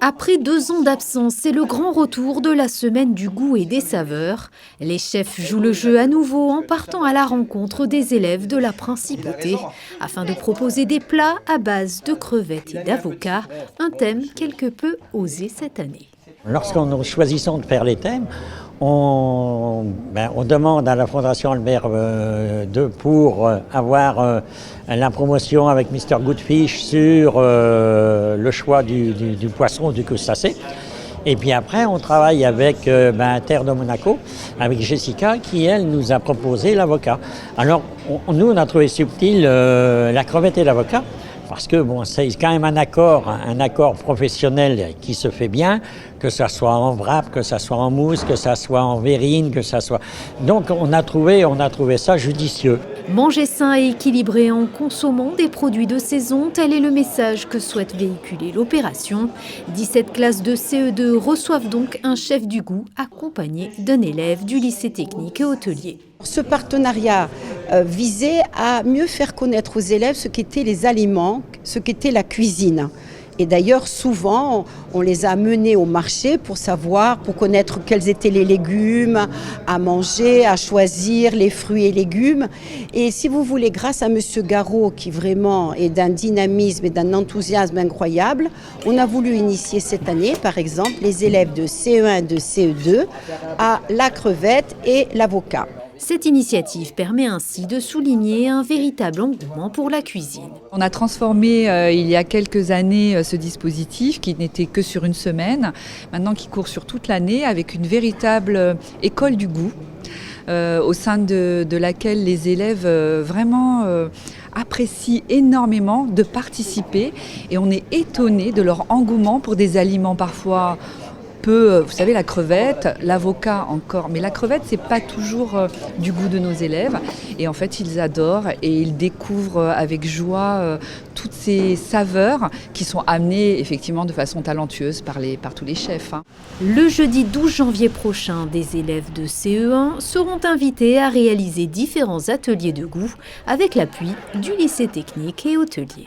Après 2 ans d'absence, c'est le grand retour de la semaine du goût et des saveurs. Les chefs jouent le jeu à nouveau en partant à la rencontre des élèves de la principauté afin de proposer des plats à base de crevettes et d'avocats, un thème quelque peu osé cette année. Lorsqu'on nous choisissons de faire les thèmes, on demande à la Fondation Albert II pour avoir la promotion avec Mr Goodfish sur le choix du poisson, du crustacé. Et puis après, on travaille avec Terre de Monaco, avec Jessica, qui, elle, nous a proposé l'avocat. Alors, nous, on a trouvé subtil la crevette et l'avocat, parce que bon, c'est quand même un accord professionnel qui se fait bien, que ça soit en wrap, que ça soit en mousse, que ça soit en verrine, que ça soit... Donc on a trouvé ça judicieux. Manger sain et équilibré en consommant des produits de saison, tel est le message que souhaite véhiculer l'opération. 17 classes de CE2 reçoivent donc un chef du goût accompagné d'un élève du lycée technique et hôtelier. Ce partenariat visait à mieux faire connaître aux élèves ce qu'étaient les aliments, ce qu'était la cuisine. Et d'ailleurs, souvent, on les a menés au marché pour connaître quels étaient les légumes à manger, à choisir les fruits et légumes. Et si vous voulez, grâce à Monsieur Garot, qui vraiment est d'un dynamisme et d'un enthousiasme incroyable, on a voulu initier cette année, par exemple, les élèves de CE1 et de CE2 à la crevette et l'avocat. Cette initiative permet ainsi de souligner un véritable engouement pour la cuisine. On a transformé il y a quelques années ce dispositif qui n'était que sur une semaine, maintenant qui court sur toute l'année avec une véritable école du goût au sein de laquelle les élèves vraiment apprécient énormément de participer et on est étonné de leur engouement pour des aliments parfois vous savez, la crevette, l'avocat encore, mais la crevette, c'est pas toujours du goût de nos élèves. Et en fait, ils adorent et ils découvrent avec joie toutes ces saveurs qui sont amenées effectivement de façon talentueuse par tous les chefs. Le jeudi 12 janvier prochain, des élèves de CE1 seront invités à réaliser différents ateliers de goût avec l'appui du lycée technique et hôtelier.